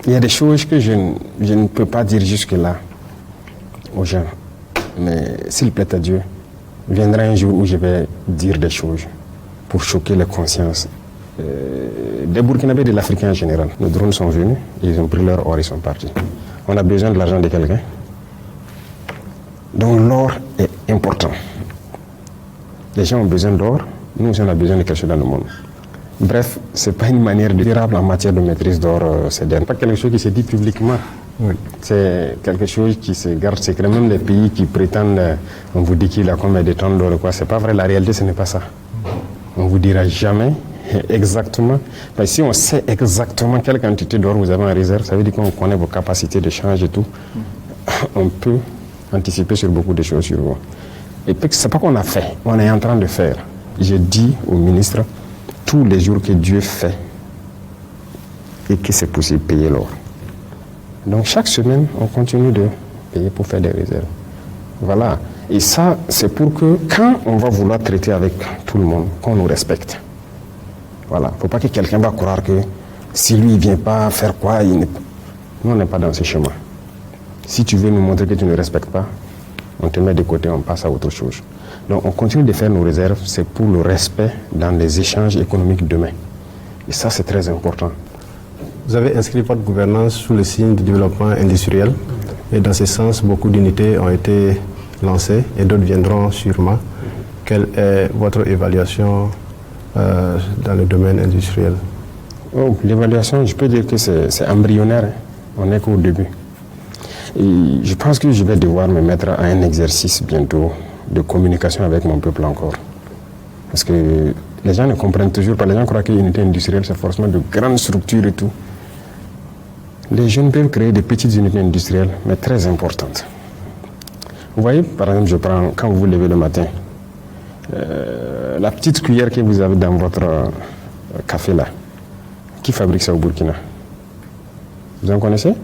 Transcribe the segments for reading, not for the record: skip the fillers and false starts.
Il y a des choses que je ne peux pas dire jusque-là aux gens. Mais s'il plaît à Dieu, viendra un jour où je vais dire des choses pour choquer les consciences des Burkinabés et de l'Africain en général. Nos drones sont venus, ils ont pris leur or, ils sont partis. On a besoin de l'argent de quelqu'un. Donc l'or est important. Les gens ont besoin d'or, nous aussi on a besoin de quelque chose dans le monde. Bref, ce n'est pas une manière durable en matière de maîtrise d'or, c'est pas quelque chose qui se dit publiquement. Oui. C'est quelque chose qui se garde secret. Même les pays qui prétendent, on vous dit qu'il a combien de tonnes d'or, quoi. C'est pas vrai, la réalité ce n'est pas ça. On ne vous dira jamais exactement. Mais si on sait exactement quelle quantité d'or vous avez en réserve, ça veut dire qu'on connaît vos capacités d'échange et tout. On peut anticiper sur beaucoup de choses sur vous. Et puis c'est pas qu'on a fait, on est en train de faire. Je dis au ministre tous les jours que Dieu fait et que c'est possible de payer l'or. Donc chaque semaine, on continue de payer pour faire des réserves. Voilà. Et ça, c'est pour que quand on va vouloir traiter avec tout le monde, qu'on nous respecte. Voilà. Il ne faut pas que quelqu'un va croire que si lui ne vient pas faire quoi, nous on n'est pas dans ce chemin. Si tu veux nous montrer que tu ne respectes pas, on te met de côté, on passe à autre chose. Donc on continue de faire nos réserves, c'est pour le respect dans les échanges économiques demain. Et ça, c'est très important. Vous avez inscrit votre gouvernance sous le signe du développement industriel. Et dans ce sens, beaucoup d'unités ont été lancées et d'autres viendront sûrement. Quelle est votre évaluation dans le domaine industriel? Oh, l'évaluation, je peux dire que c'est embryonnaire. Hein. On n'est qu'au début. Et je pense que je vais devoir me mettre à un exercice bientôt de communication avec mon peuple encore. Parce que les gens ne comprennent toujours pas. Les gens croient qu'une unité industrielle, c'est forcément de grandes structures et tout. Les jeunes peuvent créer des petites unités industrielles, mais très importantes. Vous voyez, par exemple, je prends, quand vous vous levez le matin, la petite cuillère que vous avez dans votre café là, qui fabrique ça au Burkina? Vous en connaissez?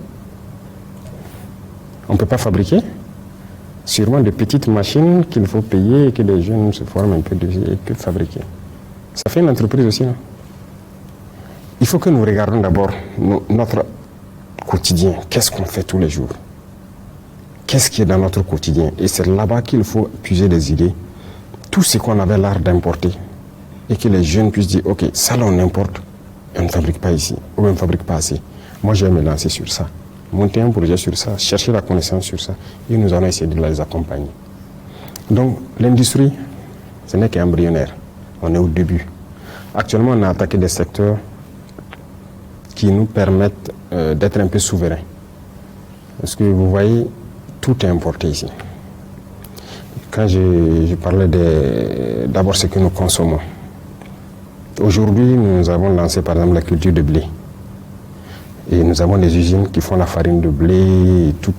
On ne peut pas fabriquer? Sûrement des petites machines qu'il faut payer et que les jeunes se forment un peu dessus et peuvent fabriquer. Ça fait une entreprise aussi, non? Il faut que nous regardions d'abord notre quotidien. Qu'est-ce qu'on fait tous les jours? Qu'est-ce qui est dans notre quotidien? Et c'est là-bas qu'il faut puiser des idées. Tout ce qu'on avait l'art d'importer. Et que les jeunes puissent dire, ok, ça là on importe, et on ne fabrique pas ici, ou on ne fabrique pas assez. Moi je vais me lancer sur ça. Monter un projet sur ça, chercher la connaissance sur ça, et nous allons essayer de les accompagner. Donc l'industrie, ce n'est qu'embryonnaire. On est au début. Actuellement, on a attaqué des secteurs qui nous permettent d'être un peu souverains. Parce que vous voyez, tout est importé ici. Quand je parlais d'abord ce que nous consommons. Aujourd'hui, nous avons lancé par exemple la culture de blé. Et nous avons des usines qui font la farine de blé, et toute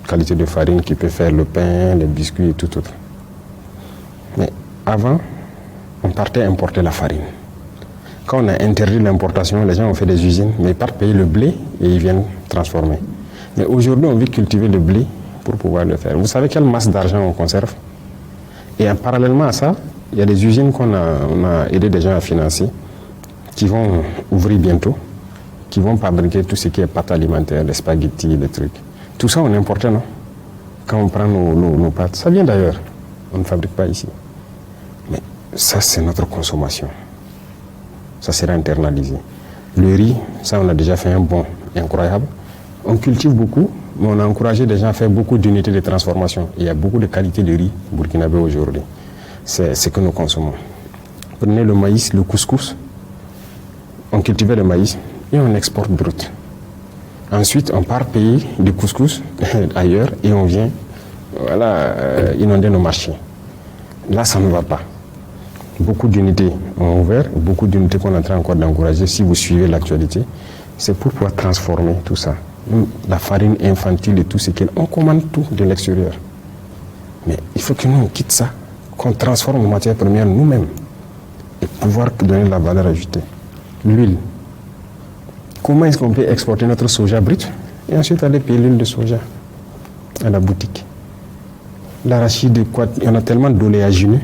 qualité de farine qui peut faire le pain, les biscuits et tout autre. Mais avant, on partait importer la farine. Quand on a interdit l'importation, les gens ont fait des usines, mais ils partent payer le blé et ils viennent transformer. Mais aujourd'hui, on veut cultiver le blé pour pouvoir le faire. Vous savez quelle masse d'argent on conserve? Et parallèlement à ça, il y a des usines on a aidé des gens à financer, qui vont ouvrir bientôt, qui vont fabriquer tout ce qui est pâtes alimentaires, les spaghettis, les trucs. Tout ça, on importe, non? Quand on prend nos pâtes, ça vient d'ailleurs. On ne fabrique pas ici. Mais ça, c'est notre consommation. Ça sera internalisé. Le riz, ça, on a déjà fait un bond incroyable. On cultive beaucoup, mais on a encouragé des gens à faire beaucoup d'unités de transformation. Il y a beaucoup de qualités de riz burkinabé aujourd'hui. C'est ce que nous consommons. Prenez le maïs, le couscous. On cultivait le maïs et on exporte brut. Ensuite, on part payer du couscous ailleurs et on vient inonder nos marchés. Là, ça ne va pas. Beaucoup d'unités ont ouvert, beaucoup d'unités qu'on est en train encore d'encourager. Si vous suivez l'actualité, c'est pour pouvoir transformer tout ça. La farine infantile et tout ce qu'on commande tout de l'extérieur. Mais il faut que nous on quitte ça, qu'on transforme en matière première nous-mêmes et pouvoir donner la valeur ajoutée. L'huile. Comment est-ce qu'on peut exporter notre soja brut et ensuite aller payer l'huile de soja à la boutique? L'arachide, il y en a tellement d'oléagineux,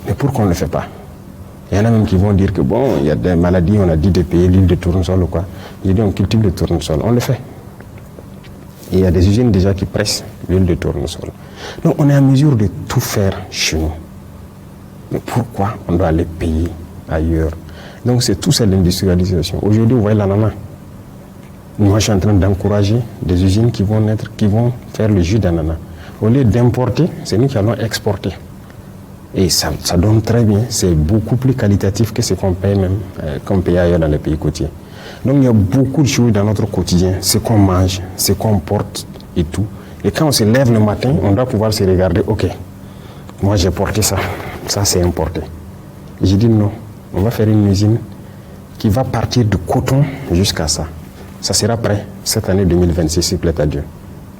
mais pourquoi on ne le fait pas? Il y en a même qui vont dire que bon, il y a des maladies, on a dit de payer l'huile de tournesol ou quoi. J'ai dit on cultive le tournesol, on le fait. Et il y a des usines déjà qui pressent l'huile de tournesol. Donc on est en mesure de tout faire chez nous. Mais pourquoi on doit aller payer ailleurs? Donc c'est tout ça l'industrialisation. Aujourd'hui, vous voyez l'ananas. Moi, je suis en train d'encourager des usines qui vont faire le jus d'ananas. Au lieu d'importer, c'est nous qui allons exporter. Et ça donne très bien. C'est beaucoup plus qualitatif que ce qu'on paye même, qu'on paye ailleurs dans les pays côtiers. Donc il y a beaucoup de choses dans notre quotidien, ce qu'on mange, ce qu'on porte et tout. Et quand on se lève le matin, on doit pouvoir se regarder, ok, moi j'ai porté ça, ça c'est importé. Et j'ai dit non, on va faire une usine qui va partir de coton jusqu'à ça. Ça sera prêt cette année 2026, s'il plaît à Dieu.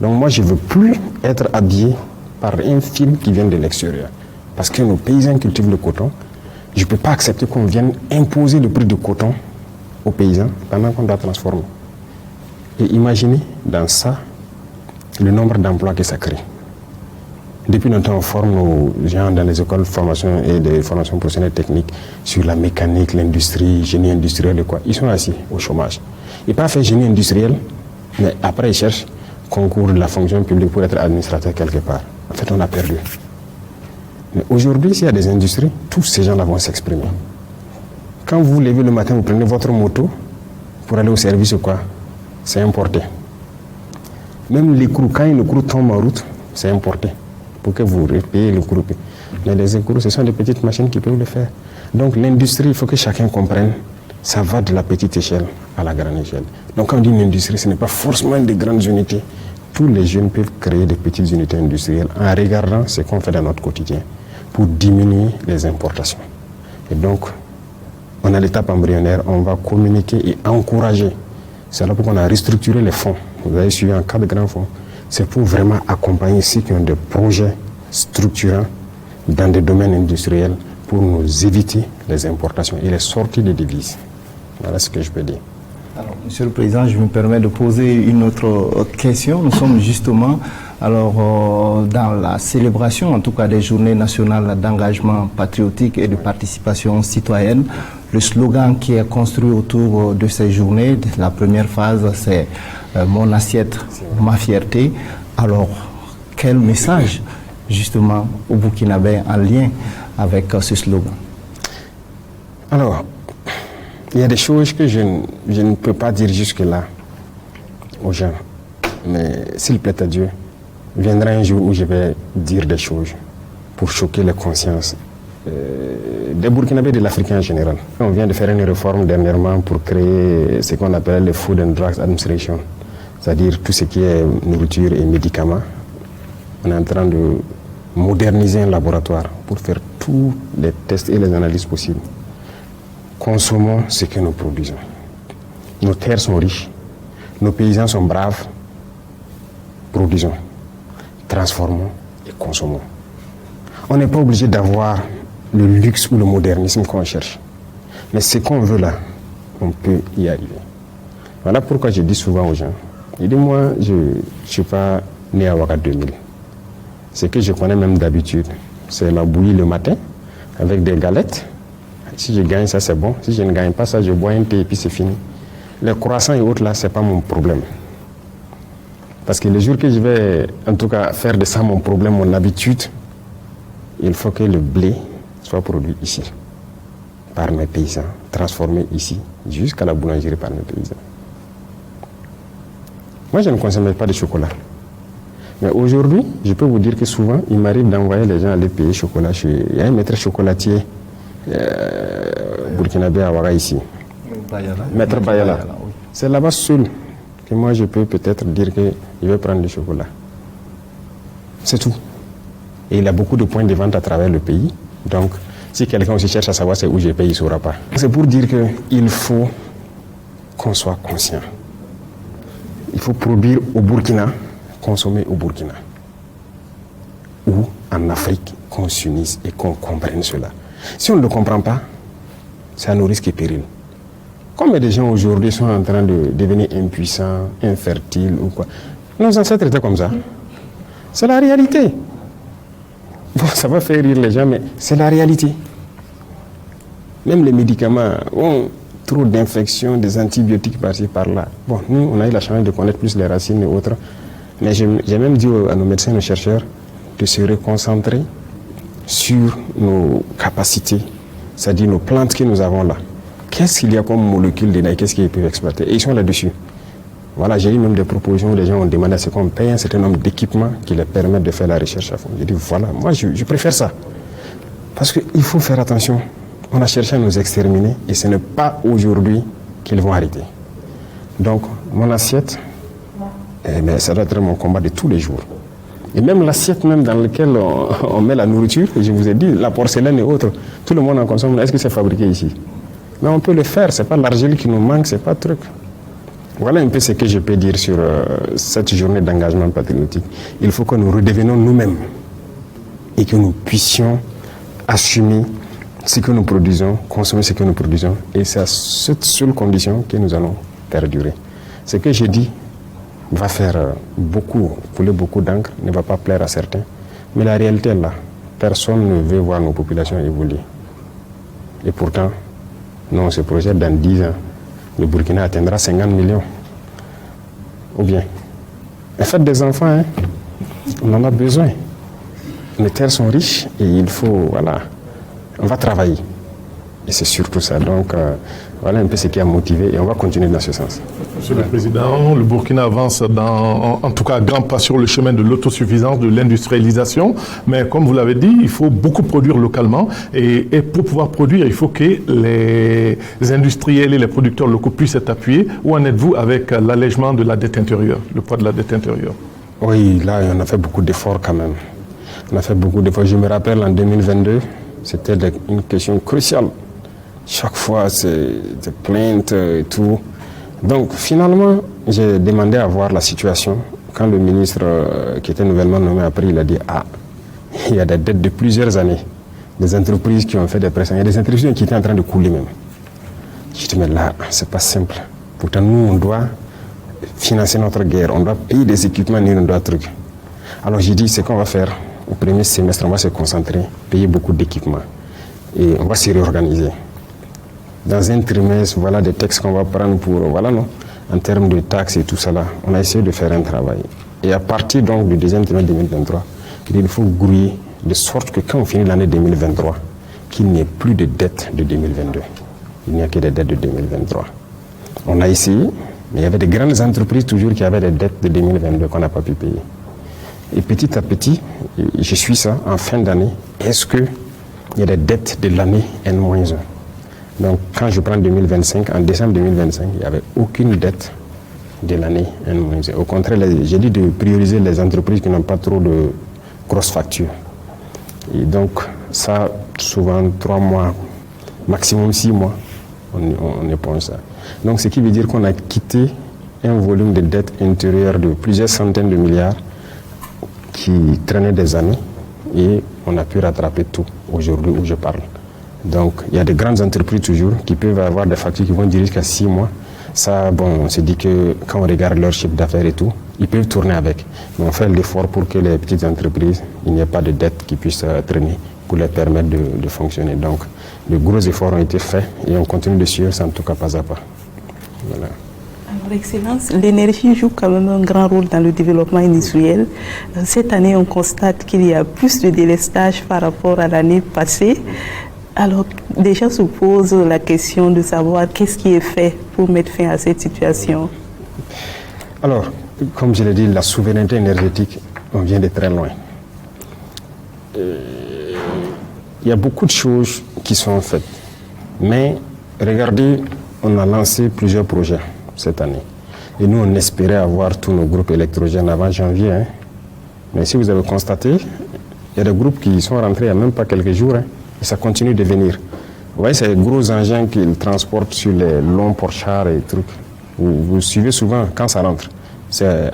Donc moi je ne veux plus être habillé par un fil qui vient de l'extérieur. Parce que nos paysans cultivent le coton. Je ne peux pas accepter qu'on vienne imposer le prix du coton aux paysans pendant qu'on doit transformer. Et imaginez dans ça le nombre d'emplois que ça crée. Depuis longtemps, on forme nos gens dans les écoles de formation et de formation professionnelle technique sur la mécanique, l'industrie, génie industriel et quoi. Ils sont assis au chômage. Ils peuvent faire génie industriel, mais après ils cherchent concours de la fonction publique pour être administrateur quelque part. En fait, on a perdu. Mais aujourd'hui, s'il y a des industries, tous ces gens-là vont s'exprimer. Quand vous vous levez le matin, vous prenez votre moto pour aller au service ou quoi, c'est importé. Même l'écrou, quand une écrou tombe en route, c'est importé. Pour que vous payez l'écrou. Mais les écrous, ce sont des petites machines qui peuvent le faire. Donc l'industrie, il faut que chacun comprenne, ça va de la petite échelle à la grande échelle. Donc quand on dit une industrie, ce n'est pas forcément des grandes unités. Tous les jeunes peuvent créer des petites unités industrielles en regardant ce qu'on fait dans notre quotidien pour diminuer les importations. Et donc, on a l'étape embryonnaire, on va communiquer et encourager. C'est là pourquoi on a restructuré les fonds. Vous avez suivi en 4 grands fonds. C'est pour vraiment accompagner ceux qui ont des projets structurants dans des domaines industriels pour nous éviter les importations et les sorties de devises. Voilà ce que je peux dire. Alors, Monsieur le Président, je me permets de poser une autre question. Nous sommes justement dans la célébration, en tout cas des journées nationales d'engagement patriotique et de participation citoyenne. Le slogan qui est construit autour de ces journées, la première phase, c'est mon assiette, ma fierté. Alors, quel message justement au Burkinabé en lien avec ce slogan? Alors, il y a des choses que je ne peux pas dire jusque-là aux gens. Mais s'il plaît à Dieu, viendra un jour où je vais dire des choses pour choquer les consciences des Burkinabés et de l'Africain en général. On vient de faire une réforme dernièrement pour créer ce qu'on appelle le Food and Drugs Administration, c'est-à-dire tout ce qui est nourriture et médicaments. On est en train de moderniser un laboratoire pour faire tous les tests et les analyses possibles. Consommons ce que nous produisons. Nos terres sont riches, nos paysans sont braves. Produisons, transformons et consommons. On n'est pas obligé d'avoir le luxe ou le modernisme qu'on cherche. Mais ce qu'on veut là, on peut y arriver. Voilà pourquoi je dis souvent aux gens, je dis moi, je ne suis pas né à Ouaga 2000. Ce que je connais même d'habitude, c'est ma bouillie le matin avec des galettes. Si je gagne ça, c'est bon. Si je ne gagne pas ça, je bois un thé et puis c'est fini. Les croissants et autres là, ce n'est pas mon problème. Parce que le jour que je vais, en tout cas, faire de ça mon problème, mon habitude, il faut que le blé soit produit ici, par mes paysans, transformé ici, jusqu'à la boulangerie par mes paysans. Moi, je ne consomme pas de chocolat. Mais aujourd'hui, je peux vous dire que souvent, il m'arrive d'envoyer les gens aller payer chocolat chez... Il y a un maître chocolatier burkinabé à Ouaga ici. Maître Bayala. Oui. C'est là-bas seul que moi je peux peut-être dire que je vais prendre du chocolat. C'est tout. Et il a beaucoup de points de vente à travers le pays. Donc, si quelqu'un aussi cherche à savoir c'est où je paye, il ne saura pas. C'est pour dire qu'il faut qu'on soit conscient. Il faut produire au Burkina, consommer au Burkina. Ou en Afrique, qu'on s'unisse et qu'on comprenne cela. Si on ne le comprend pas, c'est à nos risques et périls. Combien de gens aujourd'hui sont en train de devenir impuissants, infertiles ou quoi? Nos ancêtres étaient comme ça. C'est la réalité. Bon, ça va faire rire les gens, mais c'est la réalité. Même les médicaments ont trop d'infections, des antibiotiques par-ci, par-là. Bon, nous, on a eu la chance de connaître plus les racines et autres. Mais j'ai même dit à nos médecins et nos chercheurs de se reconcentrer sur nos capacités, c'est-à-dire nos plantes que nous avons là. Qu'est-ce qu'il y a comme molécules dedans et qu'est-ce qu'ils peuvent exploiter? Et ils sont là-dessus. Voilà, j'ai eu même des propositions où les gens ont demandé à ce qu'on paye un certain nombre d'équipements qui leur permettent de faire la recherche à fond. J'ai dit, voilà, moi je préfère ça. Parce qu'il faut faire attention. On a cherché à nous exterminer et ce n'est pas aujourd'hui qu'ils vont arrêter. Donc, mon assiette, ça doit être mon combat de tous les jours. Et même l'assiette même dans laquelle on met la nourriture, je vous ai dit, la porcelaine et autres, tout le monde en consomme. Est-ce que c'est fabriqué ici? Mais on peut le faire, ce n'est pas l'argile qui nous manque, ce n'est pas le truc. Voilà un peu ce que je peux dire sur cette journée d'engagement patriotique. Il faut que nous redevenions nous-mêmes et que nous puissions assumer ce que nous produisons, consommer ce que nous produisons. Et c'est à cette seule condition que nous allons perdurer. Ce que j'ai dit va faire couler beaucoup d'encre, ne va pas plaire à certains. Mais la réalité est là. Personne ne veut voir nos populations évoluer. Et pourtant, nous, on se projette dans 10 ans. Le Burkina atteindra 50 millions. Ou bien, faites des enfants, hein. On en a besoin. Les terres sont riches et il faut, voilà, on va travailler. Et c'est surtout ça. Donc, voilà un peu ce qui a motivé et on va continuer dans ce sens. Monsieur le Président, le Burkina avance en tout cas à grands pas sur le chemin de l'autosuffisance, de l'industrialisation. Mais comme vous l'avez dit, il faut beaucoup produire localement. Et pour pouvoir produire, il faut que les industriels et les producteurs locaux puissent être appuyés. Où en êtes-vous avec l'allègement de la dette intérieure, le poids de la dette intérieure? Oui, là, on a fait beaucoup d'efforts quand même. On a fait beaucoup d'efforts. Je me rappelle en 2022, c'était une question cruciale. Chaque fois, c'est des plaintes et tout. Donc, finalement, j'ai demandé à voir la situation. Quand le ministre qui était nouvellement nommé après, il a dit, il y a des dettes de plusieurs années. Des entreprises qui ont fait des pressions. Il y a des entreprises qui étaient en train de couler même. J'ai dit, mais là, c'est pas simple. Pourtant, nous, on doit financer notre guerre. On doit payer des équipements, on doit trucs. Alors, j'ai dit, c'est qu'on va faire. Au premier semestre, on va se concentrer, payer beaucoup d'équipements. Et on va se réorganiser. Dans un trimestre, voilà des textes qu'on va prendre pour, voilà non, en termes de taxes et tout ça là. On a essayé de faire un travail. Et à partir donc du deuxième trimestre 2023, il faut grouiller de sorte que quand on finit l'année 2023, qu'il n'y ait plus de dettes de 2022. Il n'y a que des dettes de 2023. On a essayé, mais il y avait des grandes entreprises toujours qui avaient des dettes de 2022 qu'on n'a pas pu payer. Et petit à petit, je suis ça, en fin d'année, est-ce qu'il y a des dettes de l'année N-1? Donc, quand je prends 2025, en décembre 2025, il n'y avait aucune dette de l'année N-1. Au contraire, j'ai dit de prioriser les entreprises qui n'ont pas trop de grosses factures. Et donc, ça, souvent 3 mois, maximum 6 mois, on éponge ça. Donc, ce qui veut dire qu'on a quitté un volume de dette intérieure de plusieurs centaines de milliards qui traînait des années et on a pu rattraper tout aujourd'hui où je parle. Donc, il y a des grandes entreprises toujours qui peuvent avoir des factures qui vont durer jusqu'à 6 mois. Ça, bon, on se dit que quand on regarde leur chiffre d'affaires et tout, ils peuvent tourner avec. Mais on fait l'effort pour que les petites entreprises, il n'y ait pas de dette qui puisse traîner pour les permettre de fonctionner. Donc, de gros efforts ont été faits et on continue de suivre ça en tout cas pas à pas. Voilà. Alors, Excellence, l'énergie joue quand même un grand rôle dans le développement industriel. Cette année, on constate qu'il y a plus de délestage par rapport à l'année passée. Alors, déjà se pose la question de savoir qu'est-ce qui est fait pour mettre fin à cette situation. Alors, comme je l'ai dit, la souveraineté énergétique, on vient de très loin. Il y a beaucoup de choses qui sont faites. Mais, regardez, on a lancé plusieurs projets cette année. Et nous, on espérait avoir tous nos groupes électrogènes avant janvier. Hein. Mais si vous avez constaté, il y a des groupes qui sont rentrés il n'y a même pas quelques jours. Hein. Et ça continue de venir. Vous voyez, c'est les gros engins qu'ils transportent sur les longs ports-chars et trucs. Vous suivez souvent quand ça rentre. C'est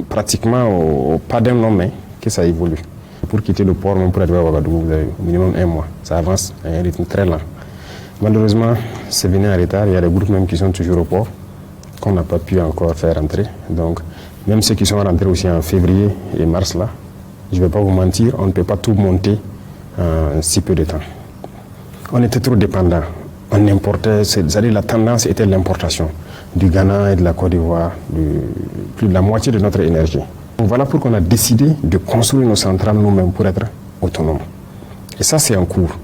pratiquement au pas d'un an que ça évolue. Pour quitter le port, même pour arriver à Ouagadougou, vous avez au minimum 1 mois. Ça avance à un rythme très lent. Malheureusement, c'est venu en retard. Il y a des groupes même qui sont toujours au port, qu'on n'a pas pu encore faire rentrer. Donc, même ceux qui sont rentrés aussi en février et mars, là, je ne vais pas vous mentir, on ne peut pas tout monter en si peu de temps. On était trop dépendants. on importait, c'est-à-dire la tendance était l'importation du Ghana et de la Côte d'Ivoire, plus de la moitié de notre énergie. Donc voilà pourquoi on a décidé de construire nos centrales nous-mêmes pour être autonomes. Et ça, c'est en cours.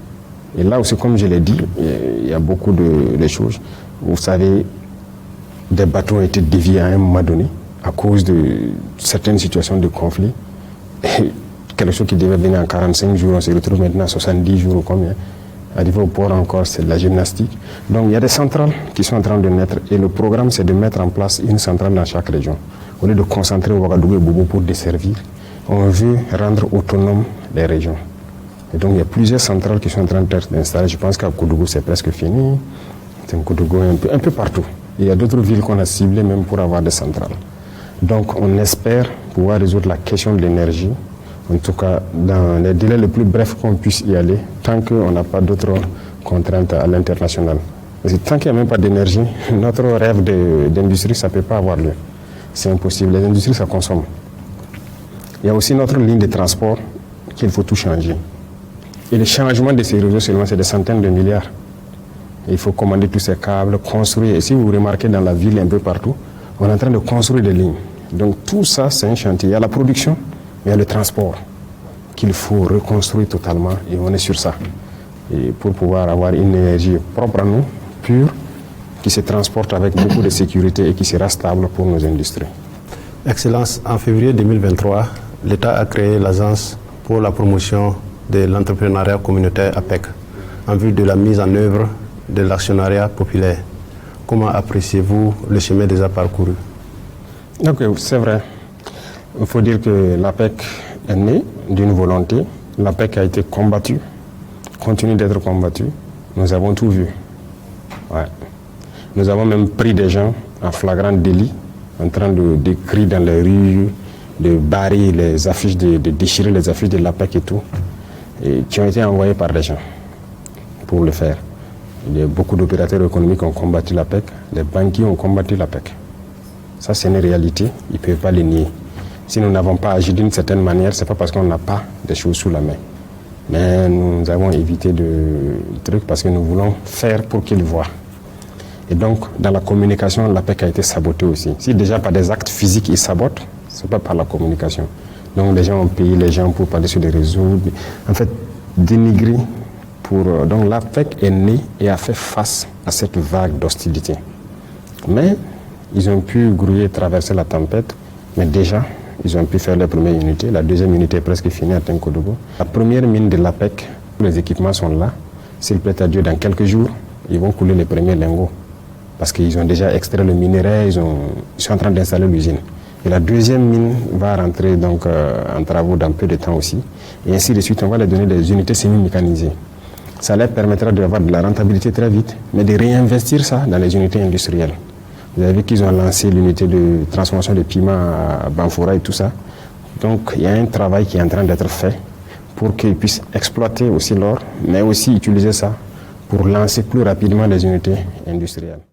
Et là aussi, comme je l'ai dit, il y a beaucoup de choses. Vous savez, des bateaux ont été déviés à un moment donné à cause de certaines situations de conflit. Et quelque chose qui devait venir en 45 jours, on se retrouve maintenant à 70 jours ou combien. Arriver au port encore, c'est de la gymnastique. Donc il y a des centrales qui sont en train de naître et le programme, c'est de mettre en place une centrale dans chaque région. Au lieu de concentrer Ouagadougou et Bobo pour desservir, on veut rendre autonomes les régions. Et donc il y a plusieurs centrales qui sont en train d'être installées. Je pense qu'à Koudougou, c'est presque fini. C'est un Koudougou un peu partout. Il y a d'autres villes qu'on a ciblées même pour avoir des centrales. Donc on espère pouvoir résoudre la question de l'énergie, en tout cas dans les délais les plus brefs qu'on puisse y aller, tant qu'on n'a pas d'autres contraintes à l'international. Parce que tant qu'il n'y a même pas d'énergie, notre rêve d'industrie, ça ne peut pas avoir lieu. C'est impossible. Les industries, ça consomme. Il y a aussi notre ligne de transport qu'il faut tout changer. Et le changement de ces réseaux seulement, c'est des centaines de milliards. Et il faut commander tous ces câbles, construire. Et si vous remarquez dans la ville, un peu partout, on est en train de construire des lignes. Donc tout ça, c'est un chantier. Il y a la production, mais il y a le transport qu'il faut reconstruire totalement. Et on est sur ça. Et pour pouvoir avoir une énergie propre à nous, pure, qui se transporte avec beaucoup de sécurité et qui sera stable pour nos industries. Excellence, en février 2023, l'État a créé l'Agence pour la promotion de l'entrepreneuriat communautaire APEC en vue de la mise en œuvre de l'actionnariat populaire. Comment appréciez-vous le chemin déjà parcouru? Donc, c'est vrai. Il faut dire que l'APEC est née d'une volonté. L'APEC a été combattue, continue d'être combattue. Nous avons tout vu. Ouais. Nous avons même pris des gens en flagrant délit, en train d'écrire dans les rues, de barrer les affiches, de déchirer les affiches de l'APEC et tout, et qui ont été envoyés par des gens pour le faire. Beaucoup d'opérateurs économiques ont combattu l'APEC, les banquiers ont combattu l'APEC. Ça, c'est une réalité, ils ne peuvent pas le nier. Si nous n'avons pas agi d'une certaine manière, ce n'est pas parce qu'on n'a pas des choses sous la main. Mais nous avons évité de trucs parce que nous voulons faire pour qu'ils voient. Et donc, dans la communication, l'APEC a été sabotée aussi. Si déjà par des actes physiques, ils sabotent, ce n'est pas par la communication. Donc, les gens ont payé les gens pour parler sur les réseaux. En fait, dénigrer. Donc, l'APEC est née et a fait face à cette vague d'hostilité. Mais, ils ont pu grouiller, traverser la tempête. Mais déjà, ils ont pu faire la première unité. La deuxième unité est presque finie à Tenkodogo. La première mine de l'APEC, les équipements sont là. S'il plaît à Dieu, dans quelques jours, ils vont couler les premiers lingots. Parce qu'ils ont déjà extrait le minerai, ils sont en train d'installer l'usine. Et la deuxième mine va rentrer donc, en travaux dans peu de temps aussi. Et ainsi de suite, on va leur donner des unités semi-mécanisées. Ça leur permettra d'avoir de la rentabilité très vite, mais de réinvestir ça dans les unités industrielles. Vous avez vu qu'ils ont lancé l'unité de transformation de piment à Banfora et tout ça. Donc il y a un travail qui est en train d'être fait pour qu'ils puissent exploiter aussi l'or, mais aussi utiliser ça pour lancer plus rapidement les unités industrielles.